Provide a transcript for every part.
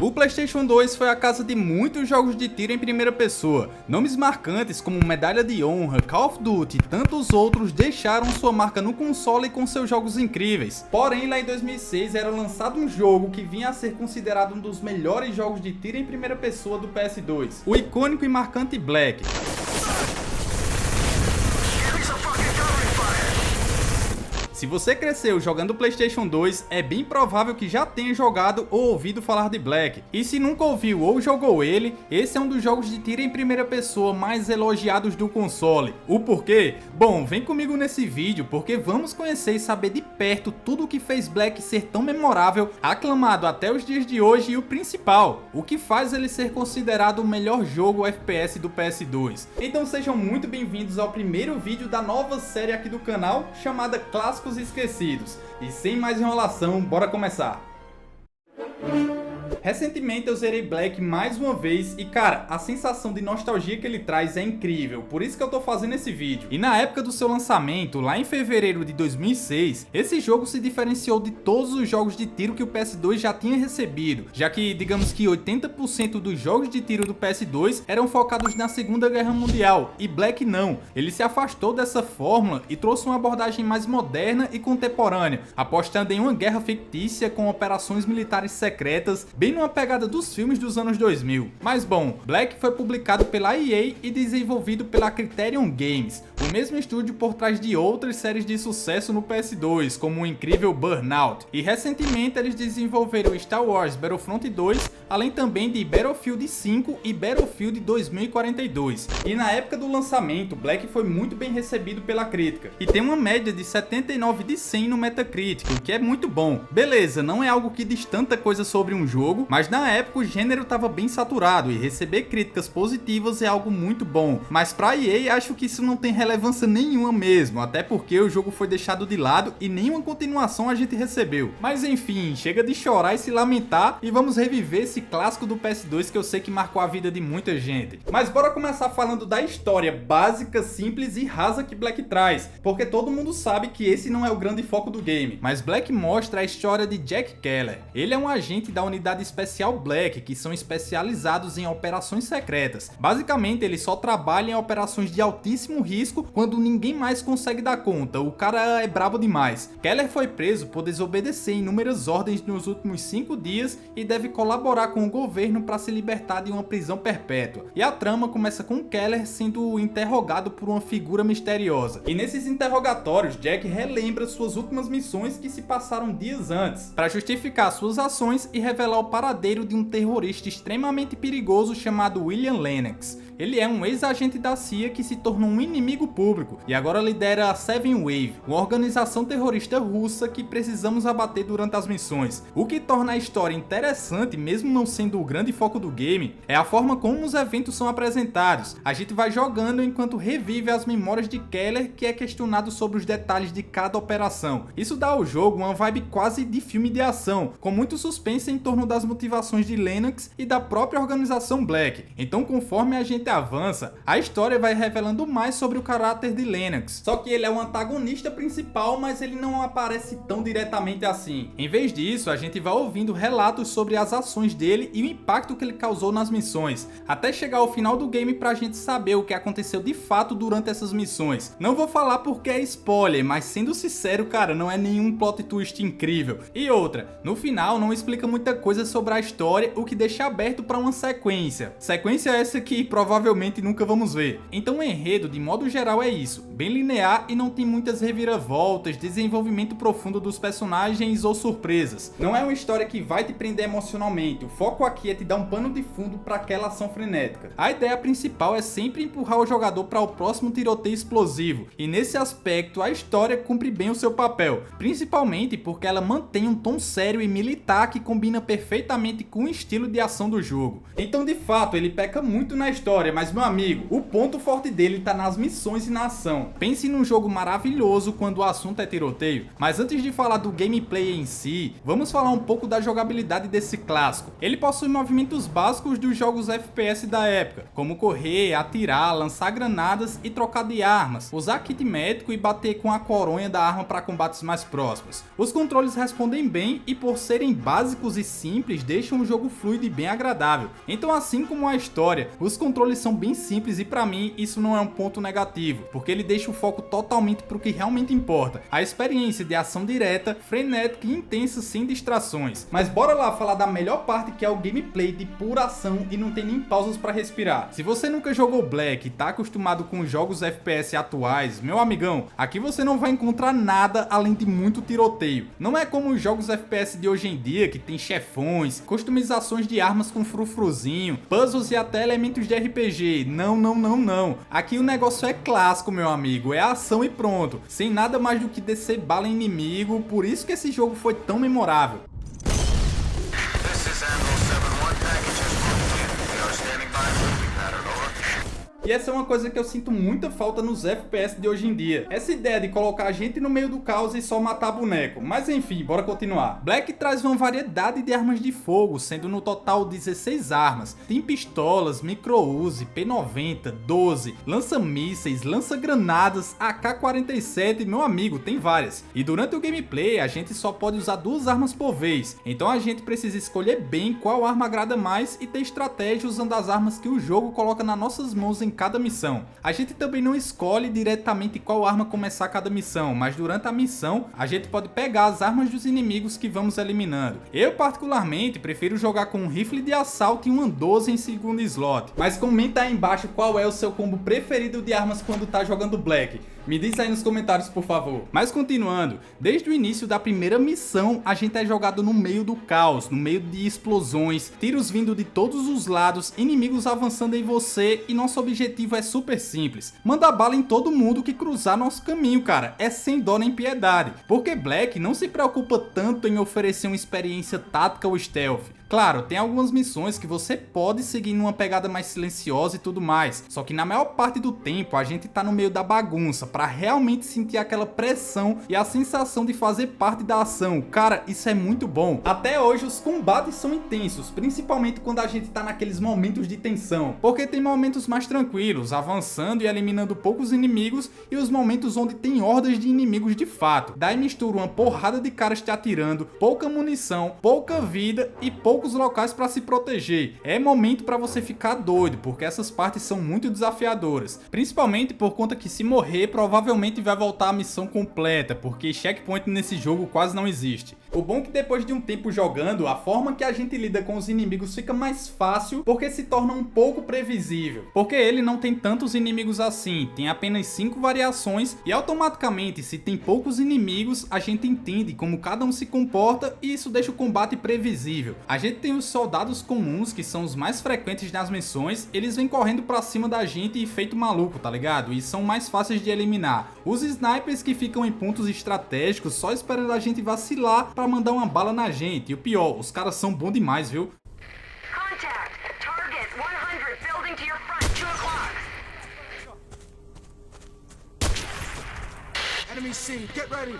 O PlayStation 2 foi a casa de muitos jogos de tiro em primeira pessoa. Nomes marcantes como Medalha de Honra, Call of Duty e tantos outros deixaram sua marca no console com seus jogos incríveis. Porém, lá em 2006 era lançado um jogo que vinha a ser considerado um dos melhores jogos de tiro em primeira pessoa do PS2, o icônico e marcante Black. Se você cresceu jogando PlayStation 2, é bem provável que já tenha jogado ou ouvido falar de Black. E se nunca ouviu ou jogou ele, esse é um dos jogos de tiro em primeira pessoa mais elogiados do console. O porquê? Bom, vem comigo nesse vídeo porque vamos conhecer e saber de perto tudo o que fez Black ser tão memorável, aclamado até os dias de hoje e o principal, o que faz ele ser considerado o melhor jogo FPS do PS2. Então sejam muito bem-vindos ao primeiro vídeo da nova série aqui do canal, chamada Clássicos Esquecidos. E sem mais enrolação, bora começar! Recentemente eu zerei Black mais uma vez e cara, a sensação de nostalgia que ele traz é incrível, por isso que eu tô fazendo esse vídeo. E na época do seu lançamento, lá em fevereiro de 2006, esse jogo se diferenciou de todos os jogos de tiro que o PS2 já tinha recebido, já que digamos que 80% dos jogos de tiro do PS2 eram focados na Segunda Guerra Mundial, e Black não. Ele se afastou dessa fórmula e trouxe uma abordagem mais moderna e contemporânea, apostando em uma guerra fictícia com operações militares secretas, bem numa pegada dos filmes dos anos 2000. Mas bom, Black foi publicado pela EA e desenvolvido pela Criterion Games, o mesmo estúdio por trás de outras séries de sucesso no PS2, como o incrível Burnout. E recentemente eles desenvolveram Star Wars Battlefront 2, além também de Battlefield 5 e Battlefield 2042. E na época do lançamento, Black foi muito bem recebido pela crítica, e tem uma média de 79 de 100 no Metacritic, o que é muito bom. Beleza, não é algo que diz tanta coisa sobre um jogo, mas na época o gênero estava bem saturado e receber críticas positivas é algo muito bom. Mas pra EA acho que isso não tem relevância nenhuma mesmo, até porque o jogo foi deixado de lado e nenhuma continuação a gente recebeu. Mas enfim, chega de chorar e se lamentar e vamos reviver esse clássico do PS2 que eu sei que marcou a vida de muita gente. Mas bora começar falando da história básica, simples e rasa que Black traz, porque todo mundo sabe que esse não é o grande foco do game. Mas Black mostra a história de Jack Keller. Ele é um agente da unidade especial Black, que são especializados em operações secretas. Basicamente, ele só trabalha em operações de altíssimo risco quando ninguém mais consegue dar conta. O cara é brabo demais. Keller foi preso por desobedecer inúmeras ordens nos últimos 5 dias e deve colaborar com o governo para se libertar de uma prisão perpétua. E a trama começa com Keller sendo interrogado por uma figura misteriosa. E nesses interrogatórios, Jack relembra suas últimas missões que se passaram dias antes, para justificar suas ações e revelar o paradeiro de um terrorista extremamente perigoso chamado William Lennox. Ele é um ex-agente da CIA que se tornou um inimigo público e agora lidera a Seven Wave, uma organização terrorista russa que precisamos abater durante as missões. O que torna a história interessante, mesmo não sendo o grande foco do game, é a forma como os eventos são apresentados. A gente vai jogando enquanto revive as memórias de Keller, que é questionado sobre os detalhes de cada operação. Isso dá ao jogo uma vibe quase de filme de ação, com muito suspense em torno das motivações de Lennox e da própria organização Black. Então, conforme a gente avança, a história vai revelando mais sobre o caráter de Lennox. Só que ele é o antagonista principal, mas ele não aparece tão diretamente assim. Em vez disso, a gente vai ouvindo relatos sobre as ações dele e o impacto que ele causou nas missões, até chegar ao final do game pra gente saber o que aconteceu de fato durante essas missões. Não vou falar porque é spoiler, mas sendo sincero, cara, não é nenhum plot twist incrível. E outra, no final não explica muita coisa sobre a história, o que deixa aberto para uma sequência. Sequência essa que provavelmente nunca vamos ver. Então o enredo, de modo geral, é isso, bem linear e não tem muitas reviravoltas, desenvolvimento profundo dos personagens ou surpresas. Não é uma história que vai te prender emocionalmente, o foco aqui é te dar um pano de fundo para aquela ação frenética. A ideia principal é sempre empurrar o jogador para o próximo tiroteio explosivo, e nesse aspecto a história cumpre bem o seu papel, principalmente porque ela mantém um tom sério e militar que combina perfeitamente com o estilo de ação do jogo. Então de fato ele peca muito na história, mas meu amigo, o ponto forte dele tá nas missões e na ação. pense num jogo maravilhoso quando o assunto é tiroteio. Mas antes de falar do gameplay em si, vamos falar um pouco da jogabilidade desse clássico. Ele possui movimentos básicos dos jogos FPS da época, como correr, atirar, lançar granadas e trocar de armas, usar kit médico e bater com a coronha da arma para combates mais próximos. Os controles respondem bem e, por serem básicos e simples, deixam o jogo fluido e bem agradável. Então, assim como a história, os controles são bem simples e para mim isso não é um ponto negativo, porque ele deixa o foco totalmente para o que realmente importa, a experiência de ação direta, frenética e intensa sem distrações. Mas bora lá falar da melhor parte, que é o gameplay de pura ação e não tem nem pausas para respirar. Se você nunca jogou Black e tá acostumado com os jogos FPS atuais, meu amigão, aqui você não vai encontrar nada além de muito tiroteio. Não é como os jogos FPS de hoje em dia, que tem chefões, customizações de armas com frufruzinho, puzzles e até elementos de RPG. Não, não, não, não. Aqui o negócio é clássico, meu amigo, é ação e pronto, sem nada mais do que descer bala em inimigo, por isso que esse jogo foi tão memorável. E essa é uma coisa que eu sinto muita falta nos FPS de hoje em dia. Essa ideia de colocar a gente no meio do caos e só matar boneco. Mas enfim, bora continuar. Black traz uma variedade de armas de fogo, sendo no total 16 armas. Tem pistolas, micro-use, P90, 12, lança-mísseis, lança-granadas, AK-47, meu amigo, tem várias. E durante o gameplay, a gente só pode usar 2 armas por vez. Então a gente precisa escolher bem qual arma agrada mais e ter estratégia usando as armas que o jogo coloca nas nossas mãos em cada missão. A gente também não escolhe diretamente qual arma começar cada missão, mas durante a missão a gente pode pegar as armas dos inimigos que vamos eliminando. Eu particularmente prefiro jogar com um rifle de assalto e uma 12 em segundo slot. Mas comenta aí embaixo qual é o seu combo preferido de armas quando tá jogando Black. Me diz aí nos comentários, por favor. Mas continuando, desde o início da primeira missão, a gente é jogado no meio do caos, no meio de explosões, tiros vindo de todos os lados, inimigos avançando em você e nosso objetivo é super simples. Mandar bala em todo mundo que cruzar nosso caminho, cara. É sem dó nem piedade. Porque Black não se preocupa tanto em oferecer uma experiência tática ou stealth. Claro, tem algumas missões que você pode seguir numa pegada mais silenciosa e tudo mais, só que na maior parte do tempo a gente tá no meio da bagunça pra realmente sentir aquela pressão e a sensação de fazer parte da ação. Cara, isso é muito bom. Até hoje os combates são intensos, principalmente quando a gente tá naqueles momentos de tensão, porque tem momentos mais tranquilos, avançando e eliminando poucos inimigos, e os momentos onde tem hordas de inimigos de fato. Daí mistura uma porrada de caras te atirando, pouca munição, pouca vida e poucos locais para se proteger. É momento para você ficar doido, porque essas partes são muito desafiadoras, principalmente por conta que se morrer provavelmente vai voltar a missão completa, porque checkpoint nesse jogo quase não existe. O bom é que depois de um tempo jogando, a forma que a gente lida com os inimigos fica mais fácil, porque se torna um pouco previsível, porque ele não tem tantos inimigos assim, tem apenas 5 variações e automaticamente, se tem poucos inimigos, a gente entende como cada um se comporta e isso deixa o combate previsível. A gente tem os soldados comuns, que são os mais frequentes nas missões, eles vêm correndo pra cima da gente e feito maluco, tá ligado? E são mais fáceis de eliminar. Os snipers que ficam em pontos estratégicos só esperando a gente vacilar pra mandar uma bala na gente. E o pior, os caras são bons demais, viu? Contact! Target 100 building to your front, 2 o'clock. Enemy seen, get ready.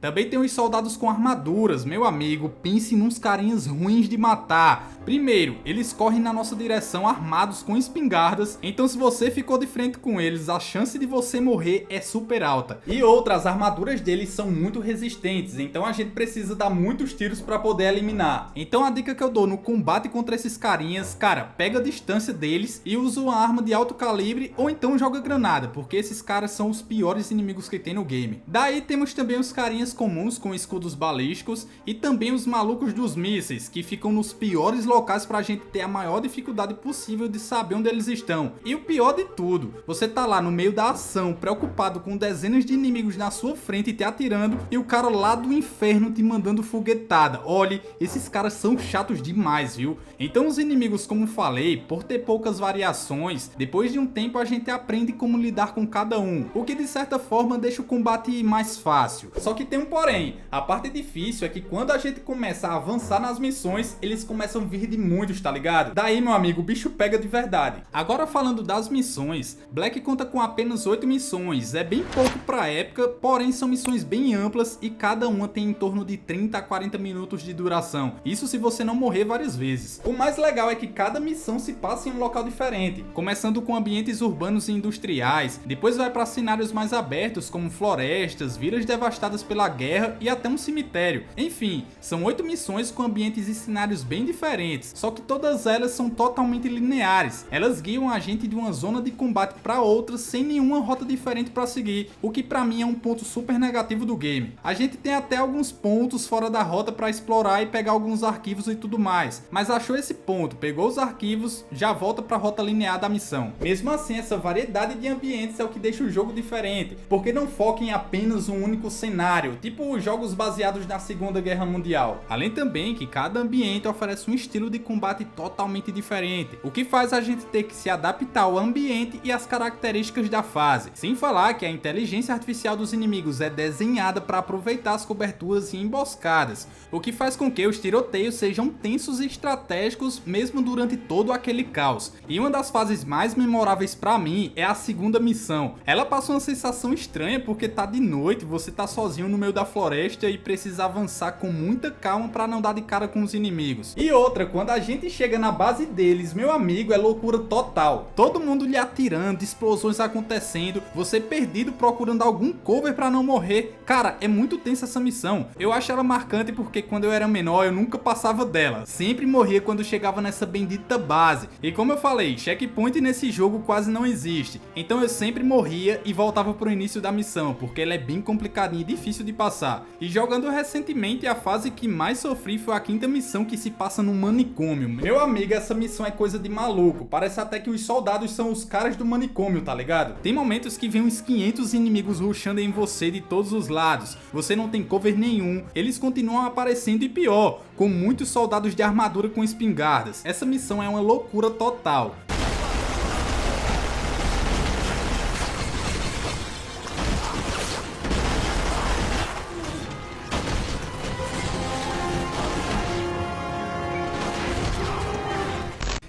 Também tem os soldados com armaduras, meu amigo, pense nos carinhas ruins de matar. Primeiro, eles correm na nossa direção armados com espingardas, então se você ficou de frente com eles, a chance de você morrer é super alta. E outra, as armaduras deles são muito resistentes, então a gente precisa dar muitos tiros para poder eliminar. Então a dica que eu dou no combate contra esses carinhas, cara, pega a distância deles e usa uma arma de alto calibre ou então joga granada, porque esses caras são os piores inimigos que tem no game. Daí temos também os carinhas comuns com escudos balísticos e também os malucos dos mísseis, que ficam nos piores locais pra gente ter a maior dificuldade possível de saber onde eles estão. E o pior de tudo, você tá lá no meio da ação, preocupado com dezenas de inimigos na sua frente te atirando e o cara lá do inferno te mandando foguetada. Olhe, esses caras são chatos demais, viu? Então os inimigos, como falei, por ter poucas variações, depois de um tempo a gente aprende como lidar com cada um, o que de certa forma deixa o combate mais fácil. Só que tem tem um porém, a parte difícil é que quando a gente começa a avançar nas missões, eles começam a vir de muitos, tá ligado? Daí, meu amigo, o bicho pega de verdade. Agora falando das missões, Black conta com apenas 8 missões, é bem pouco pra época, porém são missões bem amplas e cada uma tem em torno de 30 a 40 minutos de duração, isso se você não morrer várias vezes. O mais legal é que cada missão se passa em um local diferente, começando com ambientes urbanos e industriais, depois vai para cenários mais abertos como florestas, vilas devastadas pela guerra e até um cemitério. Enfim, são 8 missões com ambientes e cenários bem diferentes, só que todas elas são totalmente lineares, elas guiam a gente de uma zona de combate para outra sem nenhuma rota diferente para seguir, o que para mim é um ponto super negativo do game. A gente tem até alguns pontos fora da rota para explorar e pegar alguns arquivos e tudo mais, mas achou esse ponto, pegou os arquivos, já volta para a rota linear da missão. Mesmo assim, essa variedade de ambientes é o que deixa o jogo diferente, porque não foca em apenas um único cenário, tipo jogos baseados na Segunda Guerra Mundial. Além também que cada ambiente oferece um estilo de combate totalmente diferente, o que faz a gente ter que se adaptar ao ambiente e às características da fase. Sem falar que a inteligência artificial dos inimigos é desenhada para aproveitar as coberturas e emboscadas, o que faz com que os tiroteios sejam tensos e estratégicos mesmo durante todo aquele caos. E uma das fases mais memoráveis para mim é a segunda missão. Ela passa uma sensação estranha porque tá de noite, você tá sozinho no meio da floresta e precisa avançar com muita calma para não dar de cara com os inimigos. E outra, quando a gente chega na base deles, meu amigo, é loucura total. Todo mundo lhe atirando, explosões acontecendo, você perdido procurando algum cover para não morrer. Cara, é muito tensa essa missão. Eu acho ela marcante porque quando eu era menor eu nunca passava dela, sempre morria quando chegava nessa bendita base. E como eu falei, checkpoint nesse jogo quase não existe, então eu sempre morria e voltava pro início da missão, porque ela é bem complicadinha e difícil de passar. E jogando recentemente, a fase que mais sofri foi a quinta missão, que se passa num manicômio. Meu amigo, essa missão é coisa de maluco, parece até que os soldados são os caras do manicômio, tá ligado? Tem momentos que vem uns 500 inimigos rushando em você de todos os lados, você não tem cover nenhum, eles continuam aparecendo e pior, com muitos soldados de armadura com espingardas. Essa missão é uma loucura total.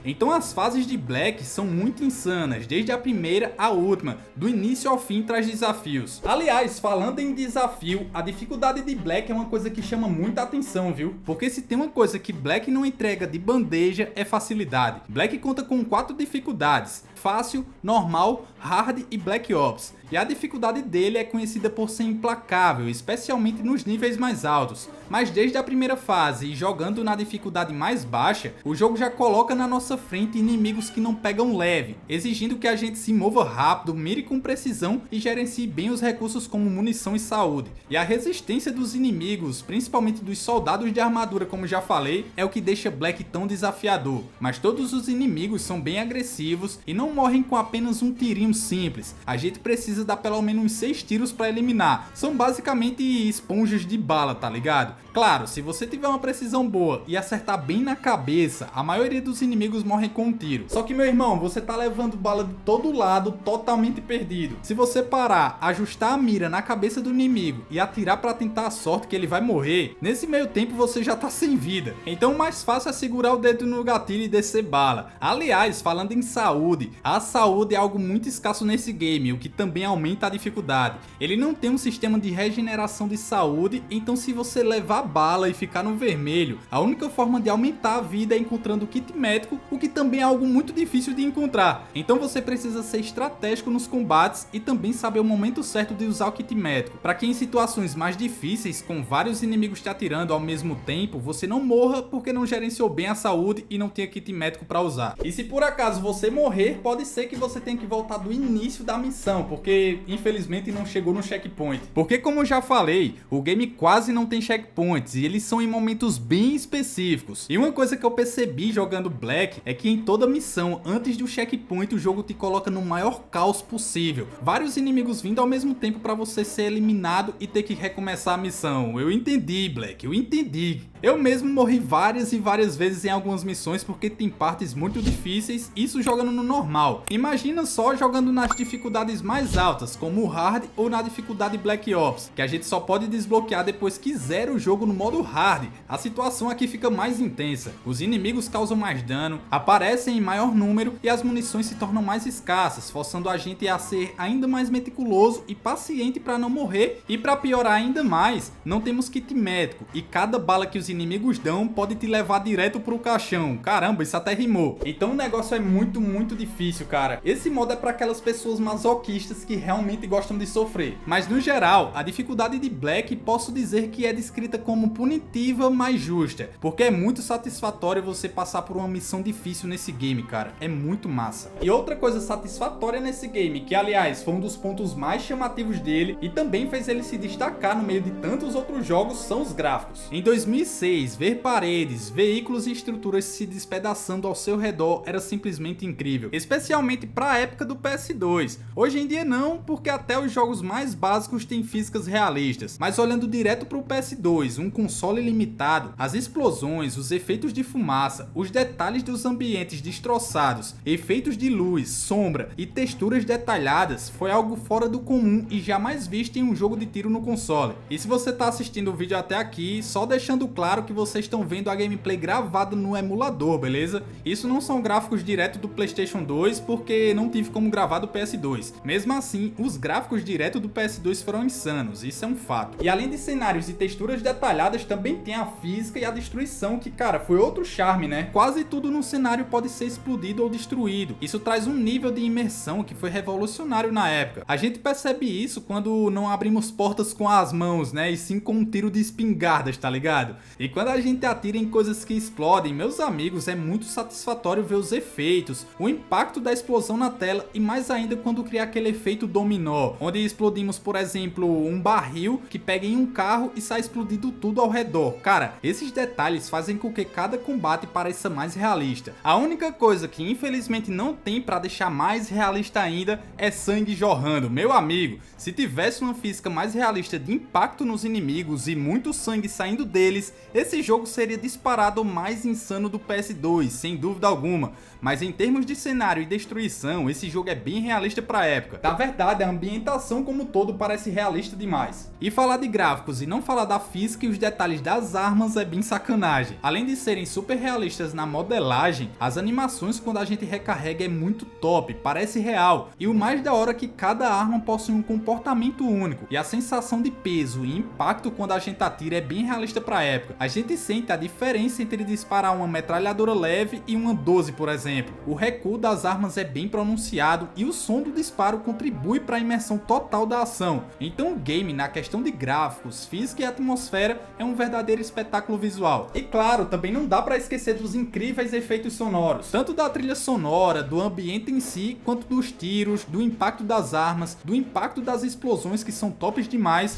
Então as fases de Black são muito insanas, desde a primeira à última, do início ao fim traz desafios. Aliás, falando em desafio, a dificuldade de Black é uma coisa que chama muita atenção, viu? Porque se tem uma coisa que Black não entrega de bandeja é facilidade. Black conta com 4 dificuldades: fácil, normal, hard e Black Ops. E a dificuldade dele é conhecida por ser implacável, especialmente nos níveis mais altos. Mas desde a primeira fase e jogando na dificuldade mais baixa, o jogo já coloca na nossa frente inimigos que não pegam leve, exigindo que a gente se mova rápido, mire com precisão e gerencie bem os recursos como munição e saúde. E a resistência dos inimigos, principalmente dos soldados de armadura, como já falei, é o que deixa Black tão desafiador. Mas todos os inimigos são bem agressivos e não morrem com apenas um tirinho simples. A gente precisa dar pelo menos uns 6 tiros para eliminar. São basicamente esponjas de bala, tá ligado? Claro, se você tiver uma precisão boa e acertar bem na cabeça, a maioria dos inimigos morrem com um tiro. Só que, meu irmão, você tá levando bala de todo lado, totalmente perdido. Se você parar, ajustar a mira na cabeça do inimigo e atirar para tentar a sorte que ele vai morrer, nesse meio tempo você já tá sem vida. Então o mais fácil é segurar o dedo no gatilho e descer bala. Aliás, falando em saúde, a saúde é algo muito escasso nesse game, o que também aumenta a dificuldade. Ele não tem um sistema de regeneração de saúde, então se você levar bala e ficar no vermelho, a única forma de aumentar a vida é encontrando o kit médico, o que também é algo muito difícil de encontrar. Então você precisa ser estratégico nos combates e também saber o momento certo de usar o kit médico, para que em situações mais difíceis, com vários inimigos te atirando ao mesmo tempo, você não morra porque não gerenciou bem a saúde e não tenha kit médico para usar. E se por acaso você morrer, pode ser que você tenha que voltar do início da missão, porque infelizmente não chegou no checkpoint. Porque como eu já falei, o game quase não tem checkpoints e eles são em momentos bem específicos. E uma coisa que eu percebi jogando Black é que em toda missão, antes do checkpoint, o jogo te coloca no maior caos possível. Vários inimigos vindo ao mesmo tempo para você ser eliminado e ter que recomeçar a missão. Eu entendi, Black, eu entendi. Eu mesmo morri várias e várias vezes em algumas missões porque tem partes muito difíceis, isso jogando no normal. Imagina só jogando nas dificuldades mais altas. altas, como o Hard ou na dificuldade Black Ops, que a gente só pode desbloquear depois que zera o jogo no modo Hard. A situação aqui fica mais intensa, os inimigos causam mais dano, aparecem em maior número e as munições se tornam mais escassas, forçando a gente a ser ainda mais meticuloso e paciente para não morrer, e para piorar ainda mais, não temos kit médico e cada bala que os inimigos dão pode te levar direto pro caixão. Caramba, isso até rimou. Então o negócio é muito difícil, cara. Esse modo é para aquelas pessoas masoquistas que realmente gostam de sofrer. Mas no geral, a dificuldade de Black posso dizer que é descrita como punitiva, mas justa, porque é muito satisfatório você passar por uma missão difícil nesse game, cara. É muito massa. E outra coisa satisfatória nesse game, que aliás foi um dos pontos mais chamativos dele e também fez ele se destacar no meio de tantos outros jogos, são os gráficos. Em 2006, ver paredes, veículos e estruturas se despedaçando ao seu redor era simplesmente incrível, especialmente para a época do PS2. Hoje em dia não, porque até os jogos mais básicos têm físicas realistas, mas olhando direto para o PS2, um console limitado, as explosões, os efeitos de fumaça, os detalhes dos ambientes destroçados, efeitos de luz, sombra e texturas detalhadas foi algo fora do comum e jamais visto em um jogo de tiro no console. E se você está assistindo o vídeo até aqui, só deixando claro que vocês estão vendo a gameplay gravada no emulador, beleza? Isso não são gráficos direto do PlayStation 2, porque não tive como gravar do PS2. Mesmo assim, os gráficos direto do PS2 foram insanos, isso é um fato. E além de cenários e texturas detalhadas, também tem a física e a destruição, que cara, foi outro charme, né? Quase tudo no cenário pode ser explodido ou destruído. Isso traz um nível de imersão que foi revolucionário na época. A gente percebe isso quando não abrimos portas com as mãos, né? E sim com um tiro de espingardas, tá ligado? E quando a gente atira em coisas que explodem, meus amigos, é muito satisfatório ver os efeitos, o impacto da explosão na tela e mais ainda quando cria aquele efeito dominó, onde explodimos, por exemplo, um barril que pega em um carro e sai explodindo tudo ao redor. Cara, esses detalhes fazem com que cada combate pareça mais realista. A única coisa que infelizmente não tem para deixar mais realista ainda é sangue jorrando. Meu amigo, se tivesse uma física mais realista de impacto nos inimigos e muito sangue saindo deles, esse jogo seria disparado o mais insano do PS2, sem dúvida alguma. Mas em termos de cenário e destruição, esse jogo é bem realista para a época. Na verdade, a ambientação como um todo parece realista demais. E falar de gráficos e não falar da física e os detalhes das armas é bem sacanagem. Além de serem super realistas na modelagem, as animações quando a gente recarrega é muito top, parece real. E o mais da hora é que cada arma possui um comportamento único. E a sensação de peso e impacto quando a gente atira é bem realista para a época. A gente sente a diferença entre disparar uma metralhadora leve e uma 12, por exemplo. O recuo das armas é bem pronunciado e o som do disparo contribui para a imersão total da ação. Então o game, na questão de gráficos, física e atmosfera, é um verdadeiro espetáculo visual. E claro, também não dá para esquecer dos incríveis efeitos sonoros, tanto da trilha sonora, do ambiente em si, quanto dos tiros, do impacto das armas, do impacto das explosões que são tops demais.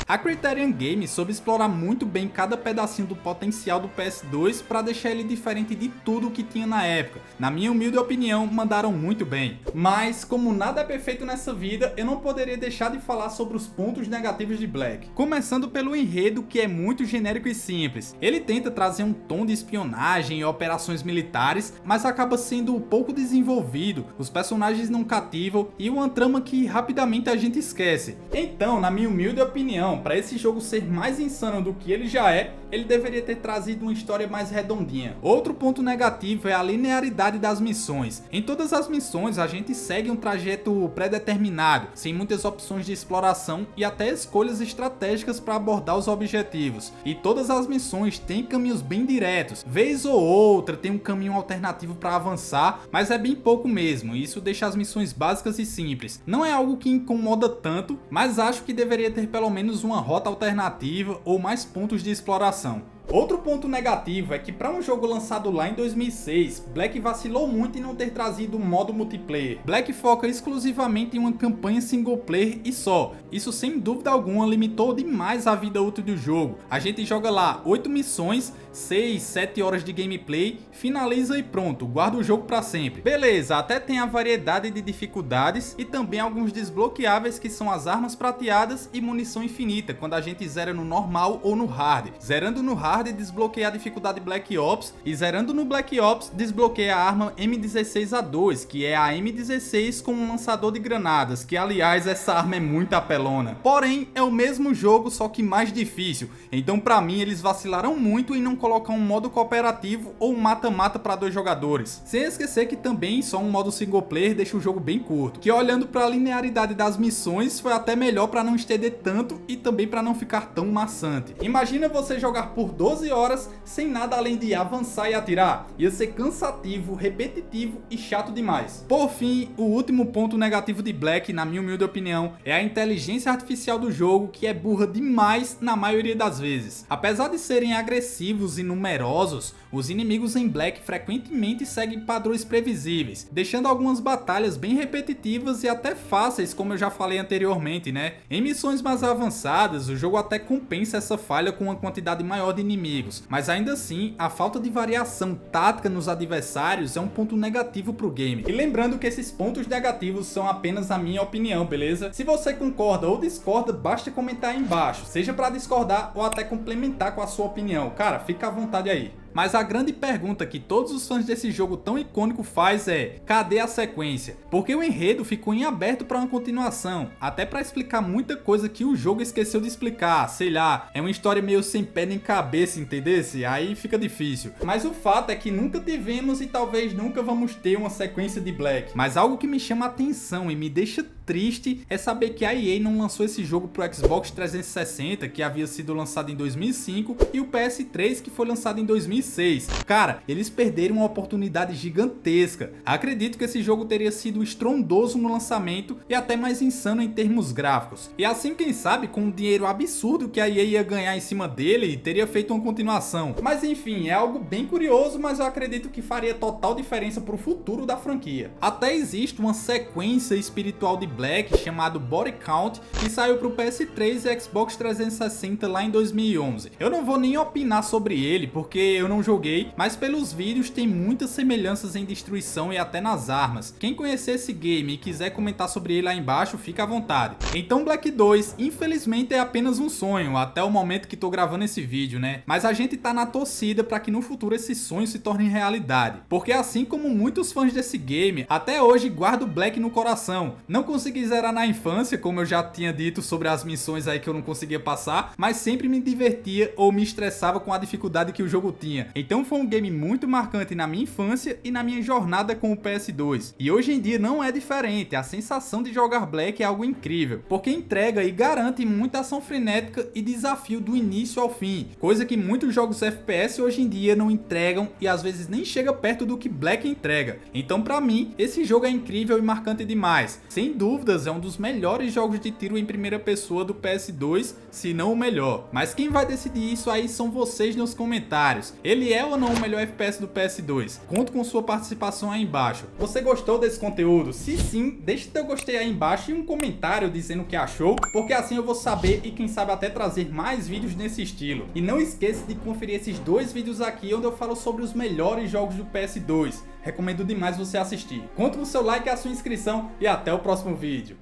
A Criterion Games soube explorar muito bem cada pedacinho do potencial do PS2 para deixar ele diferente de tudo que tinha na época. Na minha humilde opinião, mandaram muito bem. Mas, como nada é perfeito nessa vida, eu não poderia deixar de falar sobre os pontos negativos de Black. Começando pelo enredo, que é muito genérico e simples. Ele tenta trazer um tom de espionagem e operações militares, mas acaba sendo pouco desenvolvido, os personagens não cativam e uma trama que rapidamente a gente esquece. Então, na minha humilde opinião, para esse jogo ser mais insano do que ele já é, ele deveria ter trazido uma história mais redondinha. Outro ponto negativo é a linearidade das missões. Em todas as missões a gente segue um trajeto pré-determinado, sem muitas opções de exploração e até escolhas estratégicas para abordar os objetivos. E todas as missões têm caminhos bem diretos. Vez ou outra tem um caminho alternativo para avançar, mas é bem pouco mesmo, e isso deixa as missões básicas e simples. Não é algo que incomoda tanto, mas acho que deveria ter pelo menos uma rota alternativa ou mais pontos de exploração. Outro ponto negativo é que para um jogo lançado lá em 2006, Black vacilou muito em não ter trazido um modo multiplayer. Black foca exclusivamente em uma campanha single player e só. Isso sem dúvida alguma limitou demais a vida útil do jogo. A gente joga lá 8 missões, 6, 7 horas de gameplay, finaliza e pronto, guarda o jogo pra sempre. Beleza, até tem a variedade de dificuldades e também alguns desbloqueáveis que são as armas prateadas e munição infinita, quando a gente zera no normal ou no hard. Zerando no hard desbloqueia a dificuldade Black Ops e zerando no Black Ops desbloqueia a arma M16A2, que é a M16 com um lançador de granadas, que aliás essa arma é muito apelona. Porém, é o mesmo jogo, só que mais difícil, então pra mim eles vacilaram muito em não colocar um modo cooperativo ou um mata-mata para 2 jogadores. Sem esquecer que também só um modo single player deixa o jogo bem curto, que olhando para a linearidade das missões foi até melhor para não estender tanto e também para não ficar tão maçante. Imagina você jogar por 12 horas sem nada além de avançar e atirar, ia ser cansativo, repetitivo e chato demais. Por fim, o último ponto negativo de Black, na minha humilde opinião, é a inteligência artificial do jogo, que é burra demais na maioria das vezes. Apesar de serem agressivos e numerosos, os inimigos em Black frequentemente seguem padrões previsíveis, deixando algumas batalhas bem repetitivas e até fáceis, como eu já falei anteriormente, né? Em missões mais avançadas, o jogo até compensa essa falha com uma quantidade maior de inimigos, mas ainda assim, a falta de variação tática nos adversários é um ponto negativo pro game. E lembrando que esses pontos negativos são apenas a minha opinião, beleza? Se você concorda ou discorda, basta comentar aí embaixo, seja para discordar ou até complementar com a sua opinião. Cara, fica à vontade aí. Mas a grande pergunta que todos os fãs desse jogo tão icônico faz é: cadê a sequência? Porque o enredo ficou em aberto para uma continuação, até para explicar muita coisa que o jogo esqueceu de explicar, sei lá, é uma história meio sem pé nem cabeça, entendesse? Aí fica difícil. Mas o fato é que nunca tivemos e talvez nunca vamos ter uma sequência de Black. Mas algo que me chama a atenção e me deixa triste é saber que a EA não lançou esse jogo pro Xbox 360, que havia sido lançado em 2005, e o PS3, que foi lançado em 2006. Cara, eles perderam uma oportunidade gigantesca. Acredito que esse jogo teria sido estrondoso no lançamento e até mais insano em termos gráficos. E assim, quem sabe, com um dinheiro absurdo que a EA ia ganhar em cima dele, teria feito uma continuação. Mas enfim, é algo bem curioso, mas eu acredito que faria total diferença pro futuro da franquia. Até existe uma sequência espiritual de Black chamado Body Count, que saiu pro PS3 e Xbox 360 lá em 2011. Eu não vou nem opinar sobre ele, porque eu não joguei, mas pelos vídeos tem muitas semelhanças em destruição e até nas armas. Quem conhecer esse game e quiser comentar sobre ele lá embaixo, fica à vontade. Então Black 2, infelizmente, é apenas um sonho, até o momento que tô gravando esse vídeo, né? Mas a gente tá na torcida para que no futuro esse sonho se torne realidade, porque assim como muitos fãs desse game, até hoje guardo Black no coração. Não consegui zerar na infância, como eu já tinha dito sobre as missões aí que eu não conseguia passar, mas sempre me divertia ou me estressava com a dificuldade que o jogo tinha. Então foi um game muito marcante na minha infância e na minha jornada com o PS2. E hoje em dia não é diferente, a sensação de jogar Black é algo incrível, porque entrega e garante muita ação frenética e desafio do início ao fim, coisa que muitos jogos FPS hoje em dia não entregam e às vezes nem chega perto do que Black entrega. Então pra mim, esse jogo é incrível e marcante demais. Sem dúvidas é um dos melhores jogos de tiro em primeira pessoa do PS2, se não o melhor. Mas quem vai decidir isso aí são vocês nos comentários. Ele é ou não o melhor FPS do PS2? Conto com sua participação aí embaixo. Você gostou desse conteúdo? Se sim, deixe teu gostei aí embaixo e um comentário dizendo o que achou, porque assim eu vou saber e quem sabe até trazer mais vídeos nesse estilo. E não esqueça de conferir esses 2 vídeos aqui onde eu falo sobre os melhores jogos do PS2. Recomendo demais você assistir. Conto com o seu like e a sua inscrição e até o próximo vídeo.